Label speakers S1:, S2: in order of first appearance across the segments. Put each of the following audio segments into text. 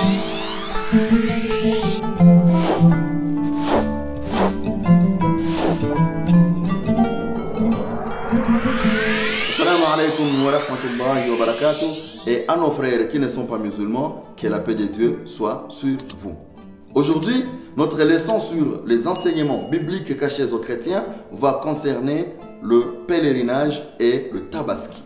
S1: Assalamu alaikum wa rahmatullahi wa barakatuh. Et à nos frères qui ne sont pas musulmans, que la paix de Dieu soit sur vous. Aujourd'hui, notre leçon sur les enseignements bibliques cachés aux chrétiens va concerner le pèlerinage et le tabaski.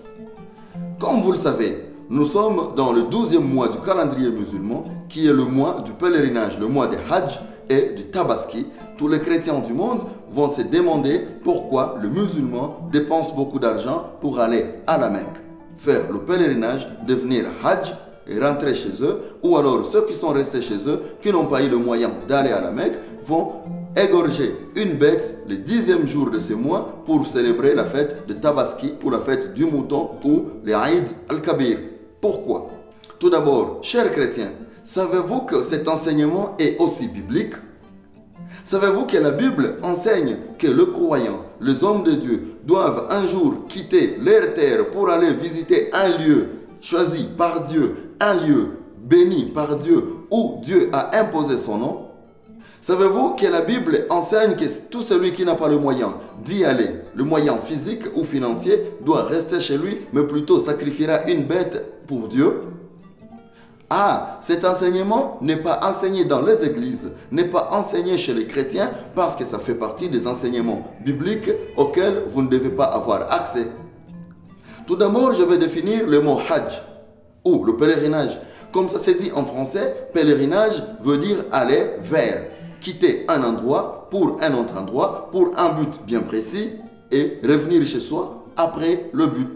S1: Comme vous le savez, nous sommes dans le 12e mois du calendrier musulman, qui est le mois du pèlerinage, le mois des Hajj et du tabaski. Tous les chrétiens du monde vont se demander pourquoi le musulman dépense beaucoup d'argent pour aller à la Mecque, faire le pèlerinage, devenir Hajj et rentrer chez eux, ou alors ceux qui sont restés chez eux, qui n'ont pas eu le moyen d'aller à la Mecque, vont égorger une bête le 10e jour de ce mois pour célébrer la fête de Tabaski ou la fête du mouton ou le Aïd al-Kabir. Pourquoi? Tout d'abord, chers chrétiens, savez-vous que cet enseignement est aussi biblique? Savez-vous que la Bible enseigne que les croyants, les hommes de Dieu, doivent un jour quitter leur terre pour aller visiter un lieu choisi par Dieu, un lieu béni par Dieu, où Dieu a imposé son nom? Savez-vous que la Bible enseigne que tout celui qui n'a pas le moyen d'y aller, le moyen physique ou financier, doit rester chez lui, mais plutôt sacrifiera une bête pour Dieu? Ah, cet enseignement n'est pas enseigné dans les églises, n'est pas enseigné chez les chrétiens parce que ça fait partie des enseignements bibliques auxquels vous ne devez pas avoir accès. Tout d'abord, je vais définir le mot Hajj ou le pèlerinage. Comme ça s'est dit en français, pèlerinage veut dire aller vers, quitter un endroit pour un autre endroit, pour un but bien précis et revenir chez soi après le but.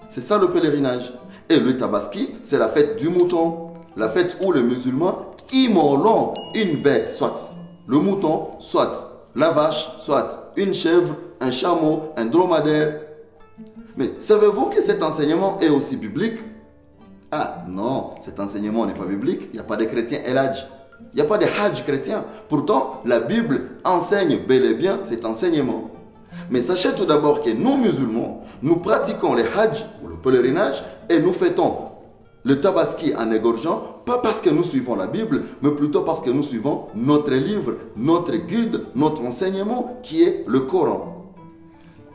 S1: C'est ça le pèlerinage. Et le tabaski, c'est la fête du mouton. La fête où les musulmans immolent une bête, soit le mouton, soit la vache, soit une chèvre, un chameau, un dromadaire. Mais savez-vous que cet enseignement est aussi biblique? Ah non, cet enseignement n'est pas biblique. Il n'y a pas de chrétiens El Hadj. Il n'y a pas de Hajj chrétien. Pourtant, la Bible enseigne bel et bien cet enseignement. Mais sachez tout d'abord que nous musulmans, nous pratiquons le Hajj ou le pèlerinage et nous fêtons le tabaski en égorgeant, pas parce que nous suivons la Bible, mais plutôt parce que nous suivons notre livre, notre guide, notre enseignement qui est le Coran.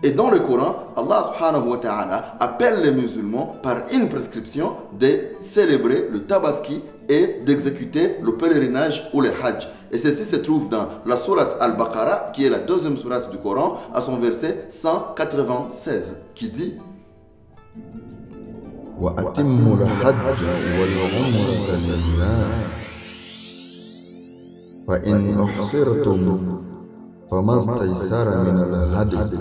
S1: Et dans le Coran, Allah subhanahu wa ta'ala appelle les musulmans par une prescription de célébrer le tabaski et d'exécuter le pèlerinage ou le Hajj. Et ceci se trouve dans la sourate Al-Baqarah, qui est la deuxième sourate du Coran, à son verset 196, qui dit
S2: وأتموا الحج والعمرة لله فإن أحصرتم فما استيسر من الهدي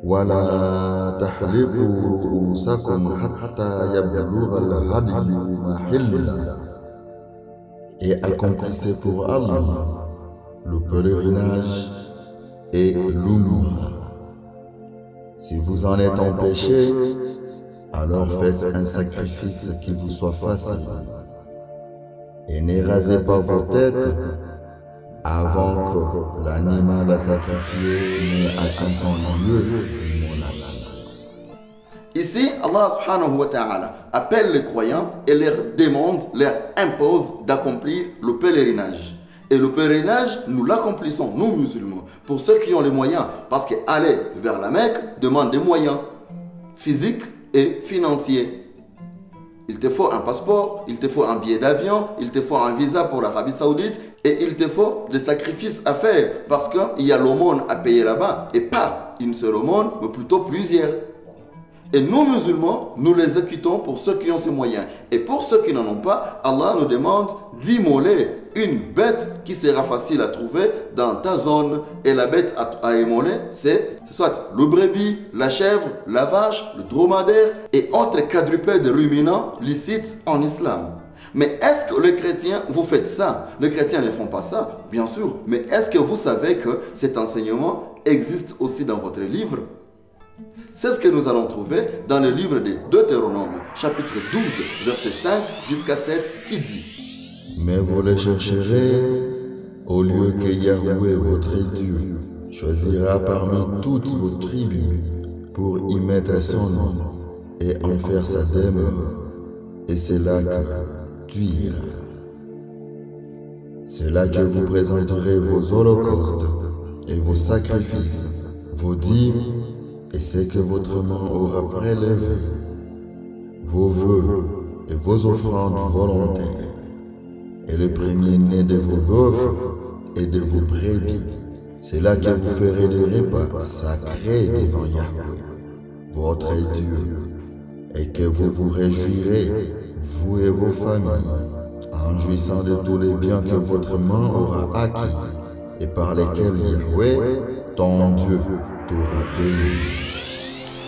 S2: ولا تحلقوا رؤوسكم حتى يبلغ الهدي محله et accomplissez pour Allah le pèlerinage et l'umrah. Si vous en êtes empêché, alors faites un sacrifice qui vous soit facile. Et ne rasez pas vos têtes avant que l'animal à sacrifier n'ait atteint son lieu d'immolation.
S1: Ici, Allah subhanahu wa ta'ala appelle les croyants et leur demande, leur impose d'accomplir le pèlerinage. Et le pèlerinage, nous l'accomplissons, nous musulmans, pour ceux qui ont les moyens. Parce qu'aller vers la Mecque demande des moyens physiques et financiers. Il te faut un passeport, il te faut un billet d'avion, il te faut un visa pour l'Arabie Saoudite et il te faut des sacrifices à faire parce qu'il y a l'aumône à payer là-bas et pas une seule aumône, mais plutôt plusieurs. Et nous musulmans, nous les exécutons pour ceux qui ont ces moyens. Et pour ceux qui n'en ont pas, Allah nous demande d'immoler une bête qui sera facile à trouver dans ta zone. Et la bête à immoler, c'est soit le brebis, la chèvre, la vache, le dromadaire et autres quadrupèdes ruminants licites en islam. Mais est-ce que les chrétiens, vous faites ça? Les chrétiens ne font pas ça, bien sûr. Mais est-ce que vous savez que cet enseignement existe aussi dans votre livre? C'est ce que nous allons trouver dans le livre de Deutéronome, chapitre 12, verset 5 jusqu'à 7, qui dit:
S2: Mais vous les chercherez au lieu que Yahweh, votre Dieu, choisira parmi toutes vos tribus pour y mettre son nom et en faire sa demeure. Et c'est là que tuir. C'est là que vous présenterez vos holocaustes et vos sacrifices, vos dîmes et ce que votre main aura prélevé, vos vœux et vos offrandes volontaires, et le premier-né de vos bœufs et de vos brebis. C'est là que vous ferez des repas sacrés devant Yahweh, votre Dieu, et que vous vous réjouirez, vous et vos familles, en jouissant de tous les biens que votre main aura acquis et par lesquels Yahweh, ton Dieu, t'aura béni.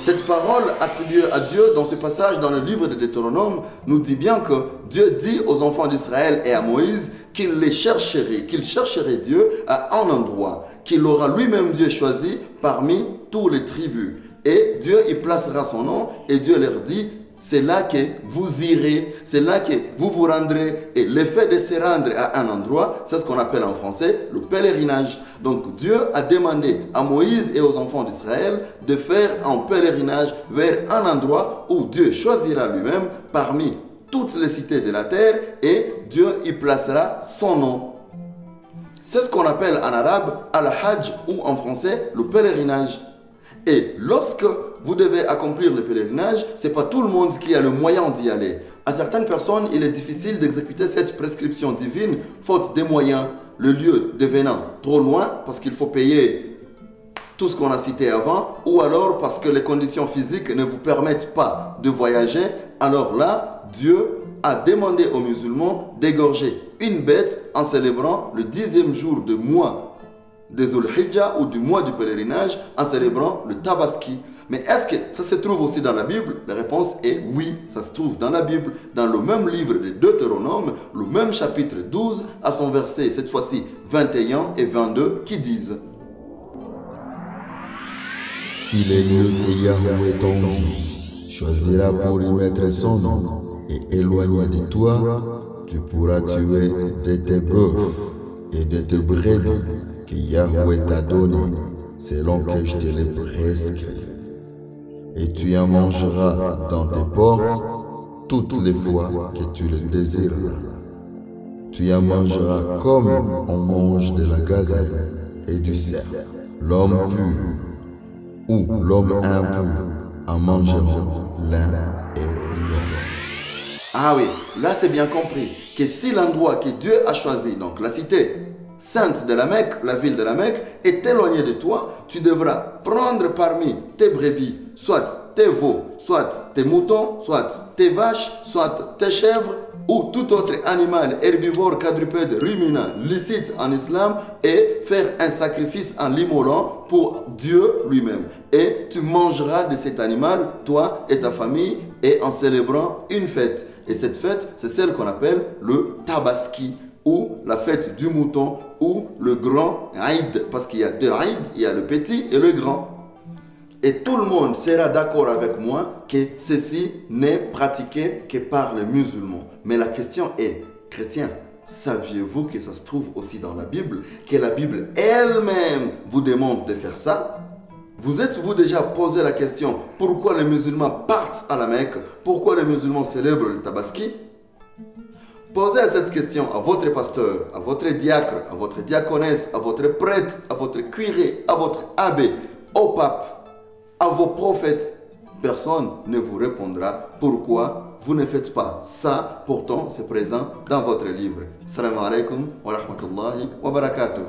S1: Cette parole attribuée à Dieu dans ce passage dans le livre de Deutéronome nous dit bien que Dieu dit aux enfants d'Israël et à Moïse qu'il chercherait Dieu à un endroit, qu'il aura lui-même Dieu choisi parmi tous les tribus. Et Dieu y placera son nom et Dieu leur dit: c'est là que vous irez, c'est là que vous vous rendrez. Et l'effet de se rendre à un endroit, c'est ce qu'on appelle en français le pèlerinage. Donc Dieu a demandé à Moïse et aux enfants d'Israël de faire un pèlerinage vers un endroit où Dieu choisira lui-même parmi toutes les cités de la terre et Dieu y placera son nom. C'est ce qu'on appelle en arabe al-hajj ou en français le pèlerinage. Et lorsque vous devez accomplir le pèlerinage, ce n'est pas tout le monde qui a le moyen d'y aller. À certaines personnes, il est difficile d'exécuter cette prescription divine, faute des moyens, le lieu devenant trop loin parce qu'il faut payer tout ce qu'on a cité avant, ou alors parce que les conditions physiques ne vous permettent pas de voyager. Alors là, Dieu a demandé aux musulmans d'égorger une bête en célébrant le 10e jour du mois de Dhul Hijjah ou du mois du pèlerinage, en célébrant le Tabaski. Mais est-ce que ça se trouve aussi dans la Bible? La réponse est oui, ça se trouve dans la Bible, dans le même livre de Deutéronome, le même chapitre 12, à son verset, cette fois-ci 21 et 22, qui disent:
S2: si les lieux que Yahweh ton Dieu choisira pour y mettre son nom et éloigné de toi, tu pourras tuer de tes bœufs et de tes brebis que Yahweh t'a donné, selon que je te l'ai prescrit. Et tu en mangeras dans tes portes toutes les fois que tu le désireras. Tu en mangeras comme on mange de la gazelle et du cerf. L'homme pur ou l'homme impur en mangeront l'un et l'autre.
S1: Ah oui, là c'est bien compris que si l'endroit que Dieu a choisi, donc la cité sainte de la Mecque, la ville de la Mecque, est éloignée de toi, tu devras prendre parmi tes brebis, soit tes veaux, soit tes moutons, soit tes vaches, soit tes chèvres, ou tout autre animal herbivore, quadrupède, ruminant, licite en islam, et faire un sacrifice en l'immolant pour Dieu lui-même. Et tu mangeras de cet animal, toi et ta famille, et en célébrant une fête. Et cette fête, c'est celle qu'on appelle le Tabaski, ou la fête du mouton, ou le grand Aïd, parce qu'il y a deux Aïd, il y a le petit et le grand. Et tout le monde sera d'accord avec moi que ceci n'est pratiqué que par les musulmans. Mais la question est, chrétiens, saviez-vous que ça se trouve aussi dans la Bible, que la Bible elle-même vous demande de faire ça? Vous êtes-vous déjà posé la question, pourquoi les musulmans partent à la Mecque? Pourquoi les musulmans célèbrent le Tabaski? Posez cette question à votre pasteur, à votre diacre, à votre diaconesse, à votre prêtre, à votre curé, à votre abbé, au pape, à vos prophètes. Personne ne vous répondra pourquoi vous ne faites pas ça. Pourtant, c'est présent dans votre livre. Assalamu alaikum wa rahmatullahi wa barakatuh.